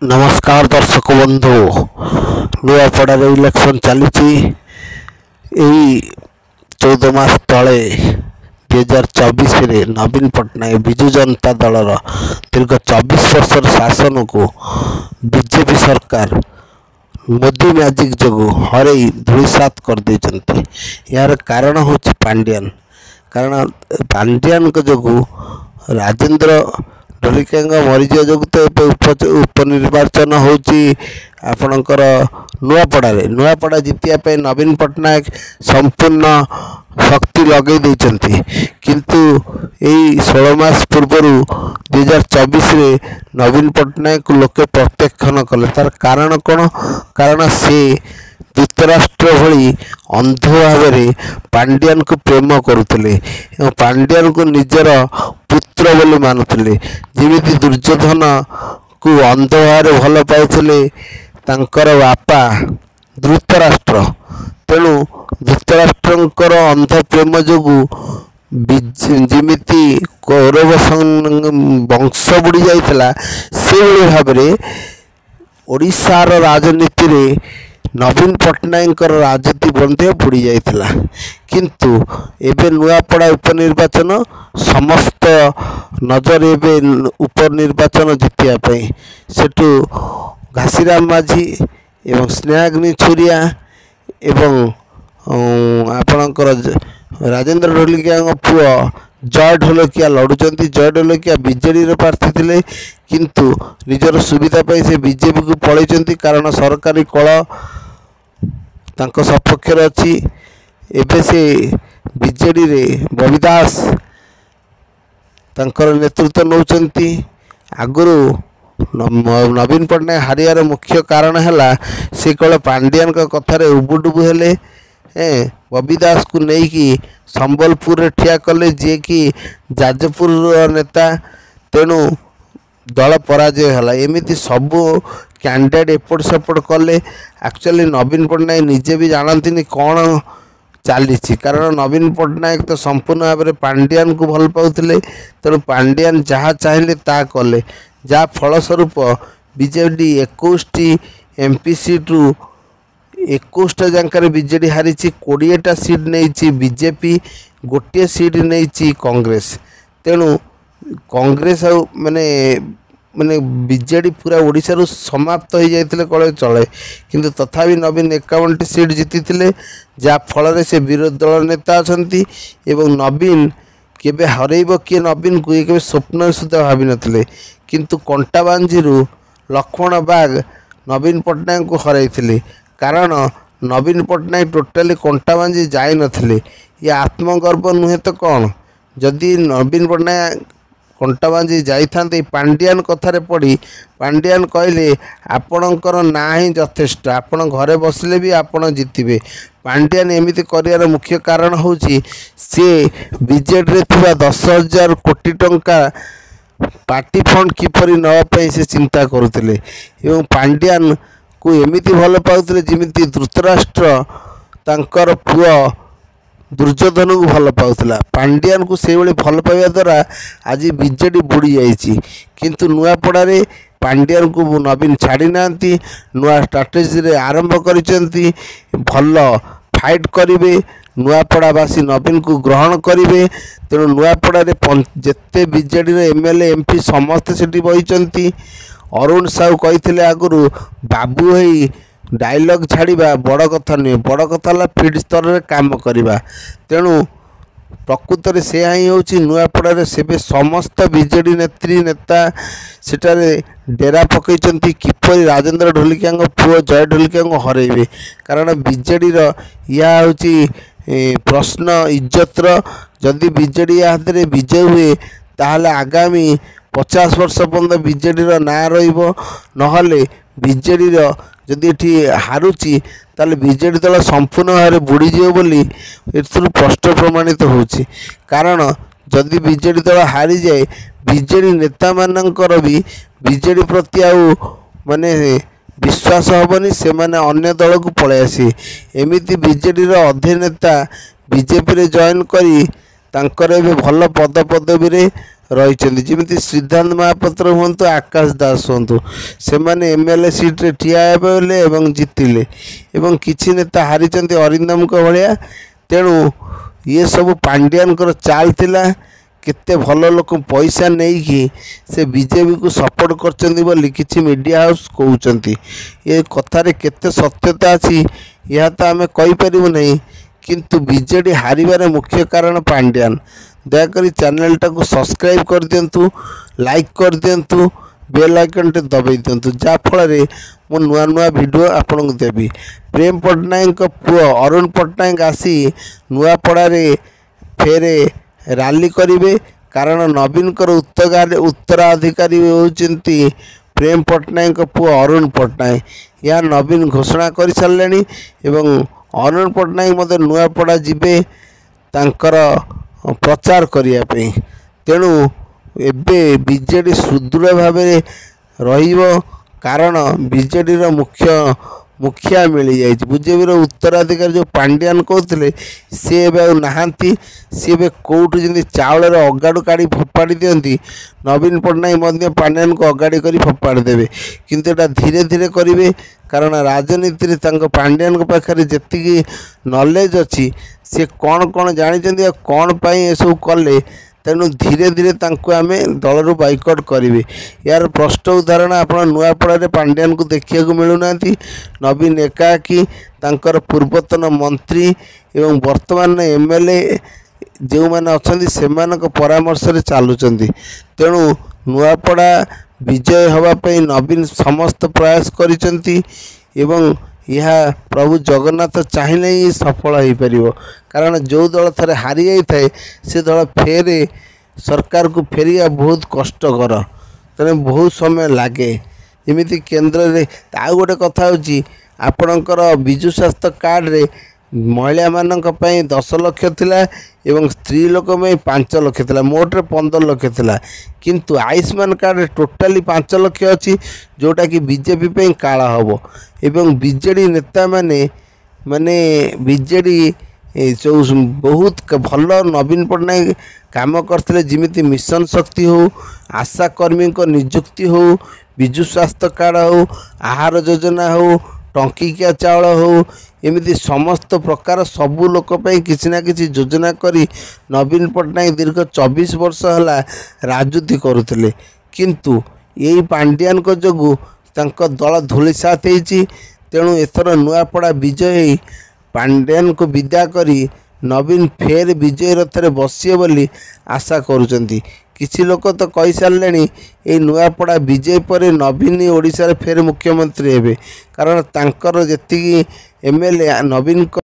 नमस्कार दर्शक बंधु नुआपड़ार इलेक्शन चली 14 मास तले 2024 नवीन पट्टनायक विजु जनता दलर दीर्घ 24 वर्षर शासन को बीजेपी सरकार मोदी मैजिक जो हर धूलिसात कर देते। यार कारण हूँ पांड्यान कारण पांड्यान जो राजेंद्र ढोलिका मरीजा जो तो उपनिर्वाचन होपणकर नुआपड़ा जितिया नवीन पट्टनायक संपूर्ण शक्ति लगे किंतु यही 16 मास पूर्वर 2024 नवीन पट्टनायक लोके प्रत्याख्यान कले। तार कारण कौन? कारण से धृतराष्ट्र भली अंध भाव पांड्यान को प्रेम करुले, पांड्यान को निजर पुत्र बोली मानुले। जमी दुर्योधन को अंध भाव भल पाउले तांकर बापा धृतराष्ट्र, तेणु धृतराष्ट्रंकर अंध प्रेम जो जमीती कौरव वंश बुड़ी जाइला से भाव में ओडिशार राजनीति रे नवीन पट्टनायक राजनीति बंधे बुड़ी जाइला। किंतु एबे नुआपड़ा उपनिर्वाचन समस्त नजर एबे उपनिर्वाचन जितिया सेठू घासीराम माझी एवं स्नेहाग्नि छुरिया एवं आपणकर राजेंद्र ढोलिका पुओ जय ढोलकिया लड़ुंट। जय ढोलकिया बीजेडी प्रार्थी थे किंतु निजर सुविधा से बीजेपी को पलैंती कारण सरकारी कल सपक्ष अच्छी। एबे से बीजेडी रे बबी दास तांकर नेतृत्व नौचंती। आगुरु नवीन पट्टनायक हारियार मुख्य कारण है से कल पांड्यान कथार उबुडुबु हेले बबी दास को लेकिन संबलपुर ठिया कले जे कि जाजपुर नेता, तेणु दल पराजय है। एमती सबू कैंडिडेट एपट सेपट कले। एक्चुअली नवीन पट्टनायक निजे भी जानती कौन चली, कारण नवीन पट्टनायक तो संपूर्ण भाव में पांड्यान को भल पाउले, तेणु पांड्यान जहाँ चाहिए ता कले, जहाँ फलस्वरूप बीजेडी 21 एमपी सीट्रु 21 जाकर बीजेडी हारी 20टा सीट नहीं बीजेपी, गोटे सीट नहीं कांग्रेस। तेणु कांग्रेस माने माने बीजेडी पूरा ओडिशा रु समाप्त हो जाते कले चले, किंतु तथापि नवीन 51टी सीट जीति जहाँ फल से विरोधी दल नेता अच्छा एवं नवीन केबे हरइब किए नवीन को ये स्वप्न सुधा भावी नथिले। किंतु कंटाबांजी लक्ष्मण बाग नवीन पट्टनायक को हरई, कारण नवीन पट्टनायक टोटाली कंटाबांजी जाई नथिले। ये आत्मगर्व नुहे तो कौन? जदि नवीन पट्टनायक कंटाबांजी जाइथांते पांड्यान कथार पड़ी पांड्यान कहले आपणकर ना ही यथेष्ट, आपण घरे बसले भी आपण जितबे। पांड्यान एमिति करियार मुख्य कारण होची से बीजेडी रे थिबा 10,000 कोटी टंका पार्टी फंड किपरि नवाई से चिंता करुले एवं पांड्यान को एमिति भल पाउले जमिति धृतराष्ट्र तांकर पुओ दुर्योधन को भल पाउला। पांड्यान को से भल पाइबा द्वारा आज बीजेडी बुड़ी जाइए, किंतु नुआपड़ा रे पांड्यान को नवीन छाड़ी नांती, नुआ स्ट्राटेजी रे आरंभ करिसेंती, भल फाइट करिवे, नुआपड़ावासी नवीन को ग्रहण करेंगे। तेणु नुआपड़ा रे जेते बीजेडी रे एमएलए एमपी समस्ते सेठी बहिचंती। अरुण साहू कही आगुरी बाबू है डायलॉग छाड़ा बड़ कथा नुहे, बड़ कथा है फील्ड स्तर में काम करवा। तेणु प्रकृत में से ही हूँ नुआपड़ा से समस्त बीजेडी नेत्री नेता सेठारे डेरा पकईचंती किपरि राजेंद्र ढोलिका पुओ जय ढोलिका हरइबे। कारण बीजेडी या हूँ प्रश्न इज्जतर, जदि बीजेडी या हाथ में विजय हुए ताहले आगामी 50 वर्ष पर्यंत बीजेडी ना रहिबो, नहले बीजेडी जदि ये हारुची ताले बीजेडी दल संपूर्ण भाव में बुड़ीजीव बोली स्पष्ट प्रमाणित होची। कारण जदि बीजेडी दल हारी जाए बीजेडी नेता मानकर भी बीजेडी प्रति आउ माने विश्वास हेनी, से माने अन्य दल को पलि आसी। एमिति बीजेडी अधे नेता बीजेपी रे जॉइन करी तांकर एबे भल पद पदवी रे ରହିଛନ୍ତି। ଯେମିତି ଶ୍ରୀକାନ୍ତ ମହାପାତ୍ର ହୁଅନ୍ତୁ, ଆକାଶ ଦାସ ହୁଅନ୍ତୁ, ସେମାନେ ଏମଏଲଏ ସିଟ୍ରେ ଠିଆ ହେବେ ବୋଲେ ଏବଂ ଜିତିଲେ, ଏବଂ କିଛି ନେତା ହାରିଛନ୍ତି ଅରିନ୍ଦମଙ୍କ ଭଳିଆ। ତେଣୁ ଇଏ ସବୁ ପାଣ୍ଡିଆନଙ୍କର ଚାଲ ଥିଲା। କେତେ ଭଲ ଲୋକ ପଇସା ନେଇକି ସେ ବିଜେପିକୁ ସପୋର୍ଟ କରିଛନ୍ତି ବୋଲି କିଛି ମିଡ଼ିଆ ହାଉସ୍ କହୁଛନ୍ତି। ଏ କଥାରେ କେତେ ସତ୍ୟତା ଅଛି ଏହା ତ ଆମେ କହିପାରିବୁ ନାହିଁ, କିନ୍ତୁ ବିଜେଡ଼ି ହାରିବାର ମୁଖ୍ୟ କାରଣ ପାଣ୍ଡିଆନ। ଦୟାକରି ଚ୍ୟାନେଲଟାକୁ ସବସ୍କ୍ରାଇବ୍ କରିଦିଅନ୍ତୁ, ଲାଇକ୍ କରିଦିଅନ୍ତୁ, ବେଲ୍ ଆଇକନ୍ଟି ଦବାଇ ଦିଅନ୍ତୁ, ଯାହାଫଳରେ ମୁଁ ନୂଆ ନୂଆ ଭିଡ଼ିଓ ଆପଣଙ୍କୁ ଦେବି। ପ୍ରେମ ପଟ୍ଟନାୟକଙ୍କ ପୁଅ ଅରୁଣ ପଟ୍ଟନାୟକ ଆସି ନୂଆପଡ଼ାରେ ଫେରେ ରାଲି କରିବେ, କାରଣ ନବୀନଙ୍କର ଉତ୍ତରାଧିକାରୀ ହେଉଛନ୍ତି ପ୍ରେମ ପଟ୍ଟନାୟକଙ୍କ ପୁଅ ଅରୁଣ ପଟ୍ଟନାୟକ। ଏହା ନବୀନ ଘୋଷଣା କରିସାରିଲେଣି ଏବଂ ଅରୁଣ ପଟ୍ଟନାୟକ ମଧ୍ୟ ନୂଆପଡ଼ା ଯିବେ ତାଙ୍କର ପ୍ରଚାର କରିବା ପାଇଁ। ତେଣୁ ଏବେ ବିଜେଡ଼ି ସୁଦୃଢ଼ ଭାବରେ ରହିବ, କାରଣ ବିଜେଡ଼ିର ମୁଖିଆ ମିଳିଯାଇଛି। ବିଜେପିର ଉତ୍ତରାଧିକାରୀ ଯେଉଁ ପାଣ୍ଡିଆନ କହୁଥିଲେ ସିଏ ଏବେ ଆଉ ନାହାନ୍ତି। ସିଏ ଏବେ କେଉଁଠୁ ଯେମିତି ଚାଉଳର ଅଗାଡ଼ୁ କାଢ଼ି ଫୋପାଡ଼ି ଦିଅନ୍ତି, ନବୀନ ପଟ୍ଟନାୟକ ମଧ୍ୟ ପାଣ୍ଡିଆନକୁ ଅଗାଡ଼ି କରି ଫୋପାଡ଼ି ଦେବେ। କିନ୍ତୁ ଏଇଟା ଧୀରେ ଧୀରେ କରିବେ, କାରଣ ରାଜନୀତିରେ ତାଙ୍କ ପାଣ୍ଡିଆନଙ୍କ ପାଖରେ ଯେତିକି ନଲେଜ ଅଛି, ସେ କ'ଣ କ'ଣ ଜାଣିଛନ୍ତି ଆଉ କ'ଣ ପାଇଁ ଏସବୁ କଲେ। ତେଣୁ ଧୀରେ ଧୀରେ ତାଙ୍କୁ ଆମେ ଦଳରୁ ବାଇକଟ୍ କରିବେ। ଏହାର ସ୍ପଷ୍ଟ ଉଦାହରଣ ଆପଣ ନୂଆପଡ଼ାରେ ପାଣ୍ଡିଆନକୁ ଦେଖିବାକୁ ମିଳୁନାହାନ୍ତି। ନବୀନ ଏକାକୀ ତାଙ୍କର ପୂର୍ବତନ ମନ୍ତ୍ରୀ ଏବଂ ବର୍ତ୍ତମାନ ଏମଏଲଏ ଯେଉଁମାନେ ଅଛନ୍ତି ସେମାନଙ୍କ ପରାମର୍ଶରେ ଚାଲୁଛନ୍ତି। ତେଣୁ ନୂଆପଡ଼ା ବିଜୟ ହେବା ପାଇଁ ନବୀନ ସମସ୍ତ ପ୍ରୟାସ କରିଛନ୍ତି ଏବଂ ଏହା ପ୍ରଭୁ ଜଗନ୍ନାଥ ଚାହିଁଲେ ହିଁ ସଫଳ ହୋଇପାରିବ। କାରଣ ଯେଉଁ ଦଳ ଥରେ ହାରିଯାଇଥାଏ ସେ ଦଳ ଫେରେ ସରକାରକୁ ଫେରିବା ବହୁତ କଷ୍ଟକର, ତେଣୁ ବହୁତ ସମୟ ଲାଗେ। ଯେମିତି କେନ୍ଦ୍ରରେ ଆଉ ଗୋଟେ କଥା ହେଉଛି, ଆପଣଙ୍କର ବିଜୁ ସ୍ୱାସ୍ଥ୍ୟ କାର୍ଡ଼ରେ ମହିଳାମାନଙ୍କ ପାଇଁ 10 ଲକ୍ଷ ଥିଲା ଏବଂ ସ୍ତ୍ରୀ ଲୋକ ପାଇଁ 5 ଲକ୍ଷ ଥିଲା, ମୋଟରେ 15 ଲକ୍ଷ ଥିଲା। କିନ୍ତୁ ଆୟୁଷ୍ମାନ କାର୍ଡ଼ରେ ଟୋଟାଲି 5 ଲକ୍ଷ ଅଛି, ଯେଉଁଟାକି ବିଜେପି ପାଇଁ କାଳ ହେବ। ଏବଂ ବିଜେଡ଼ି ନେତାମାନେ ବିଜେଡ଼ି ଯେଉଁ ବହୁତ ଭଲ ନବୀନ ପଟ୍ଟନାୟକ କାମ କରିଥିଲେ, ଯେମିତି ମିଶନ ଶକ୍ତି ହେଉ, ଆଶା କର୍ମୀଙ୍କ ନିଯୁକ୍ତି ହେଉ, ବିଜୁ ସ୍ୱାସ୍ଥ୍ୟ କାର୍ଡ଼ ହେଉ, ଆହାର ଯୋଜନା ହେଉ, ଟଙ୍କିକିଆ ଚାଉଳ ହେଉ, ଏମିତି ସମସ୍ତ ପ୍ରକାର ସବୁ ଲୋକ ପାଇଁ କିଛି ନା କିଛି ଯୋଜନା କରି ନବୀନ ପଟ୍ଟନାୟକ ଦୀର୍ଘ 24 ବର୍ଷ ହେଲା ରାଜୁତି କରୁଥିଲେ। କିନ୍ତୁ ଏଇ ପାଣ୍ଡିଆନଙ୍କ ଯୋଗୁଁ ତାଙ୍କ ଦଳ ଧୂଳିସାତ ହେଇଛି। ତେଣୁ ଏଥର ନୂଆପଡ଼ା ବିଜୟ ହେଇ ପାଣ୍ଡିଆନକୁ ବିଦା କରି ନବୀନ ଫେର ବିଜୟ ରଥରେ ବସିବେ ବୋଲି ଆଶା କରୁଛନ୍ତି। କିଛି ଲୋକ ତ କହିସାରିଲେଣି ଏଇ ନୂଆପଡ଼ା ବିଜୟ ପରେ ନବୀନ ଓଡ଼ିଶାରେ ଫେର ମୁଖ୍ୟମନ୍ତ୍ରୀ ହେବେ, କାରଣ ତାଙ୍କର ଯେତିକି ଏମଏଲଏ ନବୀନଙ୍କ